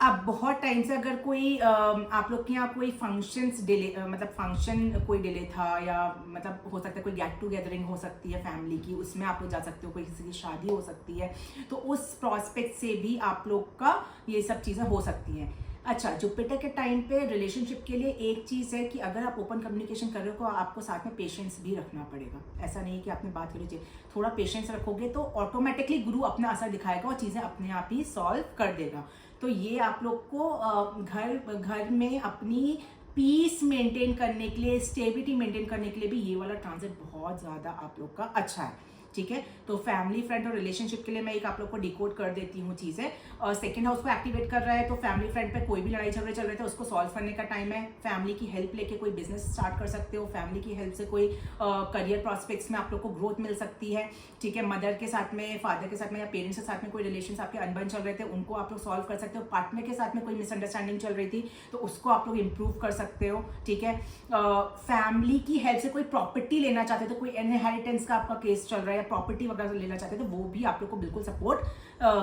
अब बहुत टाइम से अगर कोई आप लोग के यहाँ कोई फंक्शंस डिले, मतलब फंक्शन कोई डिले था, या मतलब हो सकता है कोई गेट टुगेदरिंग हो सकती है फैमिली की, उसमें आप लोग जा सकते हो, कोई किसी की शादी हो सकती है, तो उस प्रोस्पेक्ट से भी आप लोग का ये सब चीज़ें हो सकती हैं। अच्छा, जुपिटर के टाइम पे रिलेशनशिप के लिए एक चीज़ है कि अगर आप ओपन कम्युनिकेशन कर रहे हो तो आपको साथ में पेशेंस भी रखना पड़ेगा। ऐसा नहीं कि आपने बात करी, थोड़ा पेशेंस रखोगे तो ऑटोमेटिकली गुरु अपना असर दिखाएगा और चीज़ें अपने आप ही सॉल्व कर देगा। तो ये आप लोग को घर में अपनी पीस मेंटेन करने के लिए, स्टेबिलिटी मेंटेन करने के लिए भी ये वाला ट्रांजिट बहुत ज़्यादा आप लोग का अच्छा है, ठीक है। तो फैमिली फ्रेंड और रिलेशनशिप के लिए मैं एक आप लोग को डिकोड कर देती हूँ चीज़ें। और 2nd हाउस को एक्टिवेट कर रहा है, तो फैमिली फ्रेंड पे कोई भी लड़ाई झगड़े चल रहे थे उसको सॉल्व करने का टाइम है। फैमिली की हेल्प लेके कोई बिजनेस स्टार्ट कर सकते हो, फैमिली की हेल्प से कोई करियर प्रॉस्पेक्ट्स में आप लोग को ग्रोथ मिल सकती है, ठीक है। मदर के साथ में, फादर के साथ में या पेरेंट्स के साथ में कोई रिलेशन आपके अनबन चल रहे थे उनको आप लोग सॉल्व कर सकते हो। पार्टनर के साथ में कोई मिसअंडरस्टैंडिंग चल रही थी तो उसको आप लोग इंप्रूव कर सकते हो, ठीक है। फैमिली की हेल्प से कोई प्रॉपर्टी लेना चाहते हो, कोई इनहेरिटेंस का आपका केस चल रहा है या प्रॉपर्टी वगैरह लेना चाहते हैं तो वो भी आप लोग को बिल्कुल सपोर्ट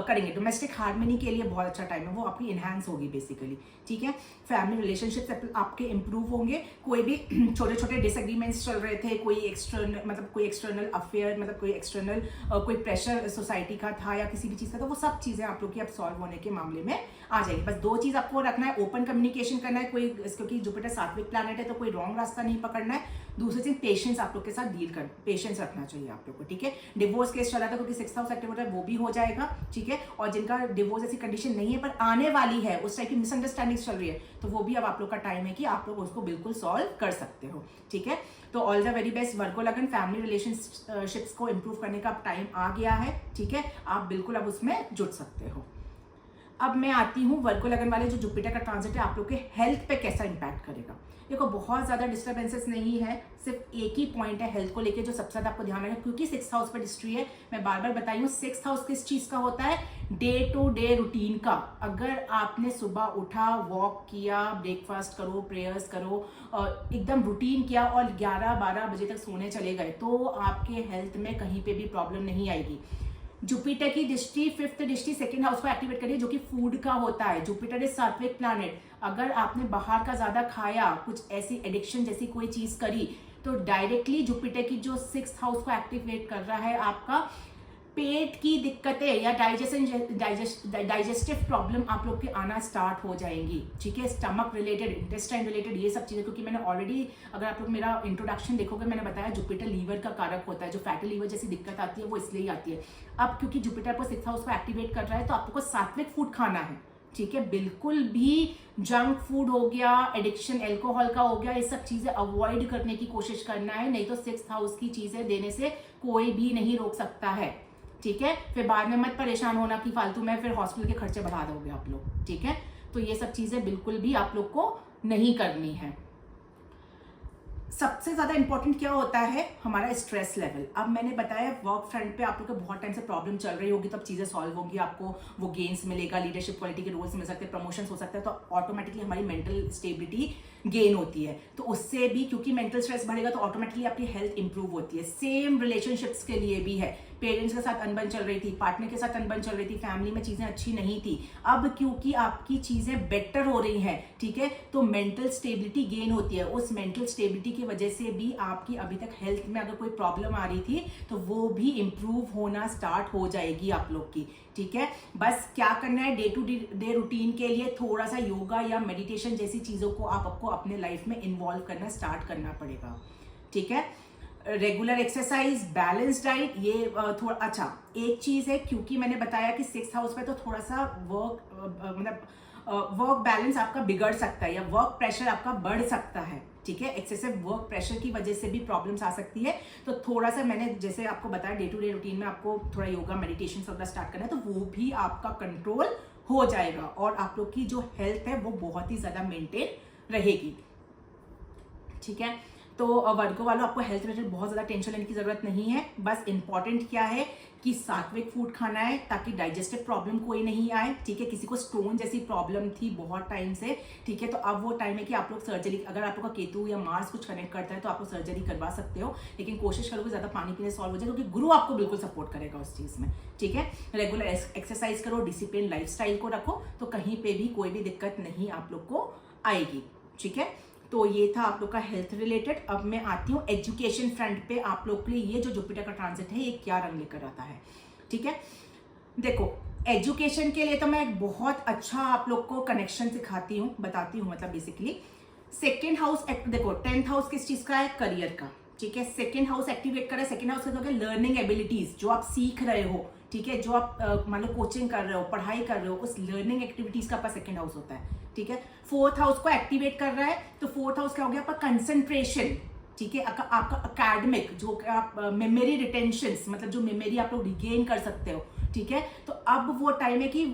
करेंगे। डोमेस्टिक हार्मनी के लिए बहुत अच्छा टाइम है, वो आपकी इनहैंस होगी बेसिकली, ठीक है। फैमिली रिलेशनशिप आपके इंप्रूव होंगे। कोई भी छोटे छोटे डिसएग्रीमेंट्स चल रहे थे, कोई एक्सटर्नल अफेयर, मतलब कोई एक्सटर्नल कोई प्रेशर सोसाइटी का था या किसी भी चीज़ का, तो वो सब चीज़ें आप लोग की अब सॉल्व होने के मामले में आ जाएगी। बस 2 चीज़ आपको रखना है, ओपन कम्युनिकेशन करना है, कोई क्योंकि जुपिटर सात्विक प्लैनेट है तो कोई रॉन्ग रास्ता नहीं पकड़ना है। दूसरी चीज पेशेंस आप लोग के साथ डील कर, पेशेंस रखना चाहिए आप लोग को, ठीक है। डिवोर्स केस चला था क्योंकि 6th हाउस एक्टिव होता है, वो भी हो जाएगा, ठीक है। और जिनका डिवोर्स ऐसी कंडीशन नहीं है पर आने वाली है, उस टाइप की मिसअंडरस्टैंडिंग चल रही है, तो वो भी अब आप लोग का टाइम है कि आप लोग उसको बिल्कुल सॉल्व कर सकते हो, ठीक है। तो ऑल द वेरी बेस्ट वर्गो लगन, फैमिली रिलेशनशिप्स को इंप्रूव करने का टाइम आ गया है, ठीक है। आप बिल्कुल अब उसमें जुट सकते हो। अब मैं आती हूँ वर्गो लगन वाले जो जुपिटर का ट्रांजिट है आप लोग के हेल्थ पे कैसा इंपैक्ट करेगा। देखो बहुत ज़्यादा डिस्टर्बेंसेस नहीं है, सिर्फ एक ही पॉइंट है हेल्थ को लेके जो सबसे ज़्यादा आपको ध्यान रखना है, क्योंकि 6th हाउस पर डिस्ट्री है। मैं बार बार बताई हूँ 6th हाउस किस चीज़ का होता है, डे टू डे रूटीन का। अगर आपने सुबह उठा, वॉक किया, ब्रेकफास्ट करो, प्रेयर्स करो, एकदम रूटीन किया और 11-12 बजे तक सोने चले गए तो आपके हेल्थ में कहीं पे भी प्रॉब्लम नहीं आएगी। जुपिटर की दृष्टि 5th दृष्टि 2nd हाउस को एक्टिवेट करिए जो कि फूड का होता है। जुपिटर इज सात्विक प्लैनेट। अगर आपने बाहर का ज्यादा खाया, कुछ ऐसी एडिक्शन जैसी कोई चीज करी तो डायरेक्टली जुपिटर की जो 6th हाउस को एक्टिवेट कर रहा है, आपका पेट की दिक्कतें या डाइजेस्टिव प्रॉब्लम आप लोग के आना स्टार्ट हो जाएंगी, ठीक है। स्टमक रिलेटेड, इंटेस्टाइन रिलेटेड, ये सब चीज़ें, क्योंकि मैंने ऑलरेडी, अगर आप लोग मेरा इंट्रोडक्शन देखोगे, मैंने बताया जुपिटर लीवर का कारक होता है। जो फैटी लीवर जैसी दिक्कत आती है वो इसलिए ही आती है। अब क्योंकि जुपिटर को 6th हाउस को एक्टिवेट कर रहा है, तो आपको सात्विक फूड खाना है, ठीक है। बिल्कुल भी जंक फूड हो गया, एडिक्शन एल्कोहल का हो गया, ये सब चीजें अवॉइड करने की कोशिश करना है, नहीं तो 6th हाउस की चीजें देने से कोई भी नहीं रोक सकता है, ठीक है। फिर बाद में मत परेशान होना कि फालतू में फिर हॉस्पिटल के खर्चे बढ़ा दोगे आप लोग, ठीक है। तो ये सब चीजें बिल्कुल भी आप लोग को नहीं करनी है। सबसे ज्यादा इंपॉर्टेंट क्या होता है, हमारा स्ट्रेस लेवल। अब मैंने बताया वर्क फ्रंट पे आप लोग को बहुत टाइम से प्रॉब्लम चल रही होगी, तब चीजें सॉल्व होंगी, आपको वो गेन्स मिलेगा, लीडरशिप क्वालिटी के रोल्स मिल सकते हैं, प्रमोशंस हो सकता है, तो ऑटोमेटिकली हमारी मेंटल स्टेबिलिटी गेन होती है। तो उससे भी, क्योंकि मेंटल स्ट्रेस बढ़ेगा तो ऑटोमेटिकली आपकी हेल्थ इंप्रूव होती है। सेम रिलेशनशिप्स के लिए भी है। पेरेंट्स के साथ अनबन चल रही थी, पार्टनर के साथ अनबन चल रही थी, फैमिली में चीजें अच्छी नहीं थी, अब क्योंकि आपकी चीजें बेटर हो रही हैं, ठीक है, तो मेंटल स्टेबिलिटी गेन होती है। उस मेंटल स्टेबिलिटी की वजह से भी आपकी अभी तक हेल्थ में अगर कोई प्रॉब्लम आ रही थी तो वो भी इंप्रूव होना स्टार्ट हो जाएगी आप लोग की, ठीक है। बस क्या करना है, डे टू डे रूटीन के लिए थोड़ा सा योगा या मेडिटेशन जैसी चीजों को आपको अपने लाइफ में इन्वॉल्व करना स्टार्ट करना पड़ेगा, ठीक है। रेगुलर एक्सरसाइज, बैलेंस डाइट, ये थोड़ा अच्छा एक चीज है, क्योंकि मैंने बताया कि 6th हाउस पे तो थोड़ा सा वर्क बैलेंस आपका बिगड़ सकता है या वर्क प्रेशर आपका बढ़ सकता है, ठीक है। एक्सेसिव वर्क प्रेशर की वजह से भी प्रॉब्लम्स आ सकती है। तो थोड़ा सा मैंने जैसे आपको बताया, डे टू डे रूटीन में आपको थोड़ा योगा मेडिटेशन सब स्टार्ट करना है, तो वो भी आपका कंट्रोल हो जाएगा और आप लोग की जो हेल्थ है वो बहुत ही ज्यादा मेंटेन रहेगी, ठीक है। तो वर्गो वालों, आपको हेल्थ रिलेटेड बहुत ज्यादा टेंशन लेने की जरूरत नहीं है। बस इंपॉर्टेंट क्या है कि सात्विक फूड खाना है ताकि डाइजेस्टिव प्रॉब्लम कोई नहीं आए, ठीक है। किसी को स्टोन जैसी प्रॉब्लम थी बहुत टाइम से, ठीक है, तो अब वो टाइम है कि आप लोग सर्जरी, अगर आप लोग का केतु या मार्स कुछ कनेक्ट करता है तो आप लोग सर्जरी करवा सकते हो, लेकिन कोशिश करोगे ज्यादा पानी पीने सॉल्व हो जाए, क्योंकि गुरु आपको बिल्कुल सपोर्ट करेगा उस चीज में, ठीक है। रेगुलर एक्सरसाइज करो, डिसिप्लिन लाइफस्टाइल को रखो, तो कहीं पे भी कोई भी दिक्कत नहीं आप लोग को आएगी, ठीक है। तो ये था आप लोग का हेल्थ रिलेटेड। अब मैं आती हूँ एजुकेशन फ्रंट पे। आप लोग के लिए ये जो जुपिटर का ट्रांजिट है ये क्या रंग लेकर आता है, ठीक है। देखो, एजुकेशन के लिए तो मैं एक बहुत अच्छा आप लोग को कनेक्शन सिखाती हूँ, बताती हूँ, मतलब बेसिकली 2nd हाउस, देखो 10th हाउस किस चीज का है, करियर का, ठीक है। 2nd हाउस एक्टिवेट कर रहा है। 2nd हाउस का लर्निंग एबिलिटीज, जो आप सीख रहे हो, ठीक है, जो आप मान लो कोचिंग कर रहे हो, पढ़ाई कर रहे हो, उस लर्निंग एक्टिविटीज का आपका 2nd हाउस होता है, ठीक है। 4th हाउस को एक्टिवेट कर रहा है, तो 4th हाउस क्या हो गया, आपका कंसंट्रेशन, ठीक है, आपका अकेडमिक, जो आप मेमोरी रिटेंशन, मतलब जो मेमोरी आप लोग रिगेन कर सकते हो, ठीक है। तो अब वो टाइम है कि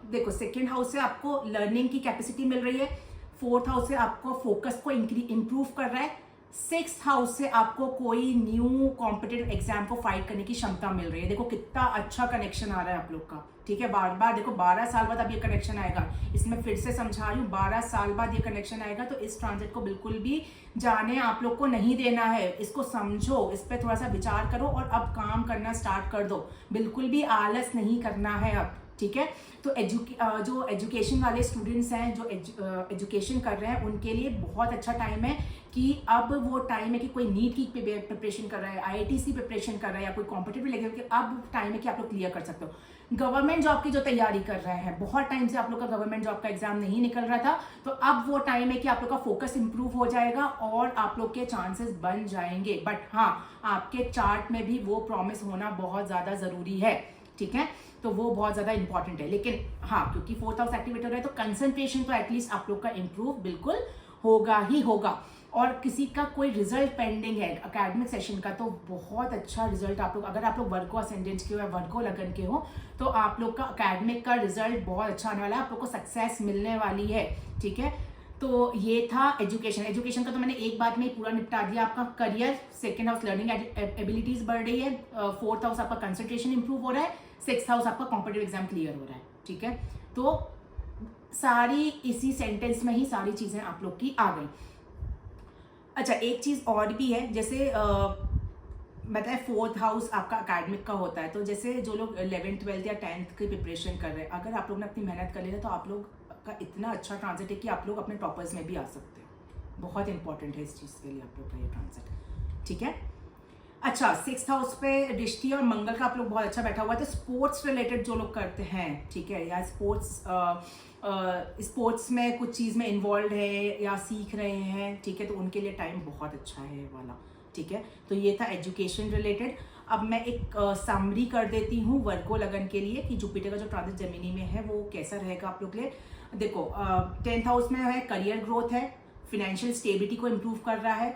देखो 2nd हाउस से आपको लर्निंग की कैपेसिटी मिल रही है, 4th हाउस से आपको फोकस को इंप्रूव कर रहा है, 6th हाउस से आपको कोई न्यू कॉम्पिटिटिव एग्जाम को फाइट करने की क्षमता मिल रही है। देखो कितना अच्छा कनेक्शन आ रहा है आप लोग का, ठीक है। बार बार देखो 12 साल बाद अब ये कनेक्शन आएगा, इसमें फिर से समझा रही हूँ, 12 साल बाद ये कनेक्शन आएगा, तो इस ट्रांजिट को बिल्कुल भी जाने आप लोग को नहीं देना है। इसको समझो, इस पर थोड़ा सा विचार करो और अब काम करना स्टार्ट कर दो, बिल्कुल भी आलस नहीं करना है अब, ठीक है। तो जो एजुकेशन वाले स्टूडेंट्स हैं, जो एजुकेशन कर रहे हैं, उनके लिए बहुत अच्छा टाइम है कि अब वो टाइम है कि कोई नीट की प्रिपरेशन कर रहा है, IITs की प्रिपरेशन कर रहा है, या कोई कॉम्पिटिटिव लेवल के, अब टाइम है कि आप लोग क्लियर कर सकते हो। गवर्नमेंट जॉब की जो तैयारी कर रहे हैं, बहुत टाइम से आप लोग का गवर्नमेंट जॉब का एग्जाम नहीं निकल रहा था, तो अब वो टाइम है कि आप लोग का फोकस इंप्रूव हो जाएगा और आप लोग के चांसेस बन जाएंगे। बट हाँ, आपके चार्ट में भी वो प्रॉमिस होना बहुत ज्यादा जरूरी है, ठीक है, तो वो बहुत ज्यादा इंपॉर्टेंट है। लेकिन हाँ, क्योंकि 4th हाउस एक्टिवेट हो रहा है, तो कंसंट्रेशन तो एटलीस्ट आप लोग का इंप्रूव बिल्कुल होगा ही होगा। और किसी का कोई रिजल्ट पेंडिंग है एकेडमिक सेशन का, तो बहुत अच्छा रिजल्ट आप लोग, अगर आप लोग वर्गो असेंडेंट के हो या वर्गो लगन के हो, तो आप लोग का एकेडमिक का रिजल्ट बहुत अच्छा आने वाला है, आप लोग को सक्सेस मिलने वाली है, ठीक है। तो ये था एजुकेशन का तो मैंने एक बात में ही पूरा निपटा दिया। आपका career, 2nd house learning abilities बढ़ रही है, 4th हाउस आपका कंसंट्रेशन इंप्रूव हो रहा है, 6th हाउस आपका कॉम्पिटिटिव एग्जाम क्लियर हो रहा है, ठीक है। तो सारी इसी सेंटेंस में ही सारी चीजें आप लोग की आ गई। अच्छा, एक चीज और भी है, जैसे बताए 4th हाउस आपका अकेडमिक का होता है, तो जैसे जो लोग 11th 12th या 10th की प्रिपरेशन कर रहे हैं, अगर आप लोग ने अपनी मेहनत कर लिया तो आप लोग का इतना अच्छा ट्रांजिट है कि आप लोग अपने टॉपर्स में भी आ सकते हैं। बहुत इंपॉर्टेंट है इस चीज़ के लिए आप लोग का ये ट्रांजिट। ठीक है। अच्छा, 6th हाउस पे रिश्ती और मंगल का आप लोग बहुत अच्छा बैठा हुआ है, तो स्पोर्ट्स रिलेटेड जो लोग करते हैं, ठीक है, या स्पोर्ट्स में कुछ चीज़ में इन्वॉल्व है या सीख रहे हैं, ठीक है, तो उनके लिए टाइम बहुत अच्छा है ये वाला, ठीक है। तो ये था एजुकेशन रिलेटेड। अब मैं एक समरी कर देती हूँ वर्गो लगन के लिए कि जुपिटर का जो ट्रांजिट जेमिनी में है वो कैसा रहेगा आप लोग के लिए। देखो, 10th हाउस में है करियर ग्रोथ है, फिनेंशियल स्टेबिलिटी को इम्प्रूव कर रहा है,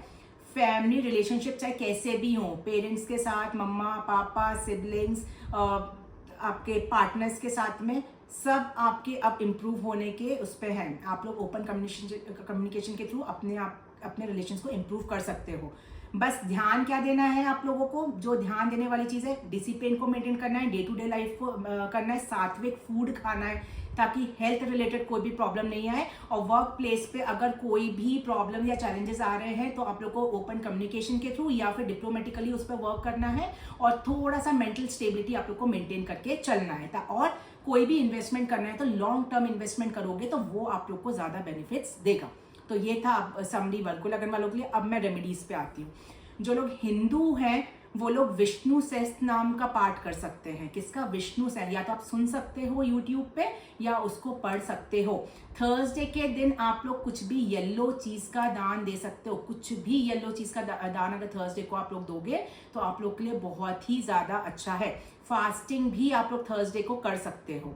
फैमिली रिलेशनशिप चाहे कैसे भी हो, पेरेंट्स के साथ, मम्मा पापा, सिबलिंग्स, आपके पार्टनर्स के साथ में, सब आपके अब इम्प्रूव होने के उस पर हैं। आप लोग ओपन कम्युनिकेशन के थ्रू अपने रिलेशंस को इम्प्रूव कर सकते हो। बस ध्यान क्या देना है आप लोगों को, जो ध्यान देने वाली चीज़ है, डिसिप्लिन को मेंटेन करना है, डे टू डे लाइफ को करना है, सात्विक फूड खाना है ताकि हेल्थ रिलेटेड कोई भी प्रॉब्लम नहीं आए। और वर्क प्लेस पे अगर कोई भी प्रॉब्लम या चैलेंजेस आ रहे हैं तो आप लोग को ओपन कम्युनिकेशन के थ्रू या फिर डिप्लोमेटिकली उस पर वर्क करना है और थोड़ा सा मेंटल स्टेबिलिटी आप लोग को मेंटेन करके चलना है। और कोई भी इन्वेस्टमेंट करना है तो लॉन्ग टर्म इन्वेस्टमेंट करोगे तो वो आप लोग को ज़्यादा बेनिफिट्स देगा। तो ये था समरी वर्गो लगन वालों के लिए। अब मैं रेमेडीज पे आती हूँ। जो लोग हिंदू हैं वो लोग विष्णु सहस्त्र नाम का पाठ कर सकते हैं। किसका? विष्णु सहस्त्र। या तो आप सुन सकते हो यूट्यूब पे या उसको पढ़ सकते हो। थर्सडे के दिन आप लोग कुछ भी येलो चीज का दान दे सकते हो। कुछ भी येलो चीज का दान अगर थर्सडे को आप लोग दोगे तो आप लोग के लिए बहुत ही ज्यादा अच्छा है। फास्टिंग भी आप लोग थर्सडे को कर सकते हो,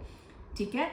ठीक है।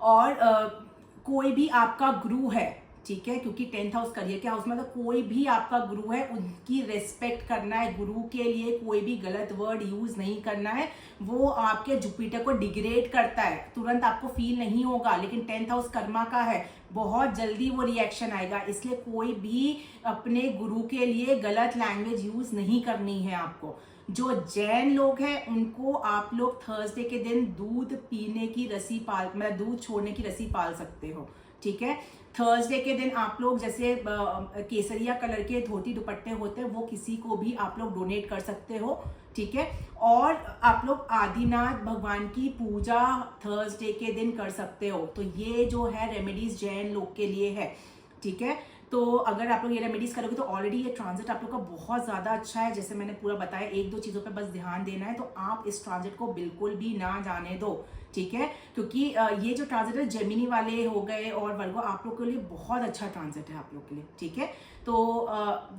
और कोई भी आपका गुरु है, ठीक है, क्योंकि 10th हाउस करियर के हाउस में, तो कोई भी आपका गुरु है उनकी रेस्पेक्ट करना है। गुरु के लिए कोई भी गलत वर्ड यूज नहीं करना है, वो आपके जुपिटर को डिग्रेड करता है। तुरंत आपको फील नहीं होगा, लेकिन 10th हाउस कर्मा का है, बहुत जल्दी वो रिएक्शन आएगा। इसलिए कोई भी अपने गुरु के लिए गलत लैंग्वेज यूज नहीं करनी है आपको। जो जैन लोग हैं उनको आप लोग थर्सडे के दिन दूध पीने की रस्सी मतलब दूध छोड़ने की रस्सी पाल सकते हो, ठीक है। थर्सडे के दिन आप लोग जैसे केसरिया कलर के धोती दुपट्टे होते हैं वो किसी को भी आप लोग डोनेट कर सकते हो, ठीक है। और आप लोग आदिनाथ भगवान की पूजा थर्सडे के दिन कर सकते हो। तो ये जो है रेमेडीज जैन लोग के लिए है, ठीक है। तो अगर आप लोग ये रेमेडीज करोगे तो ऑलरेडी ये ट्रांजिट आप लोग का बहुत ज़्यादा अच्छा है। जैसे मैंने पूरा बताया, एक दो चीज़ों पे बस ध्यान देना है। तो आप इस ट्रांजिट को बिल्कुल भी ना जाने दो, ठीक है, क्योंकि ये जो ट्रांजिट है जेमिनी वाले हो गए और वर्गो आप लोग के लिए बहुत अच्छा ट्रांजिट है आप लोग के लिए, ठीक है। तो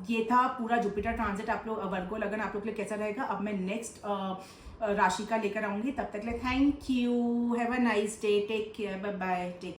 ये था पूरा जुपिटर ट्रांजिट आप लोग वर्गो लगन आप लोग के लिए कैसा रहेगा। अब मैं नेक्स्ट राशि का लेकर आऊंगी। तब तक के लिए thank you, have a nice day, take care, bye bye, take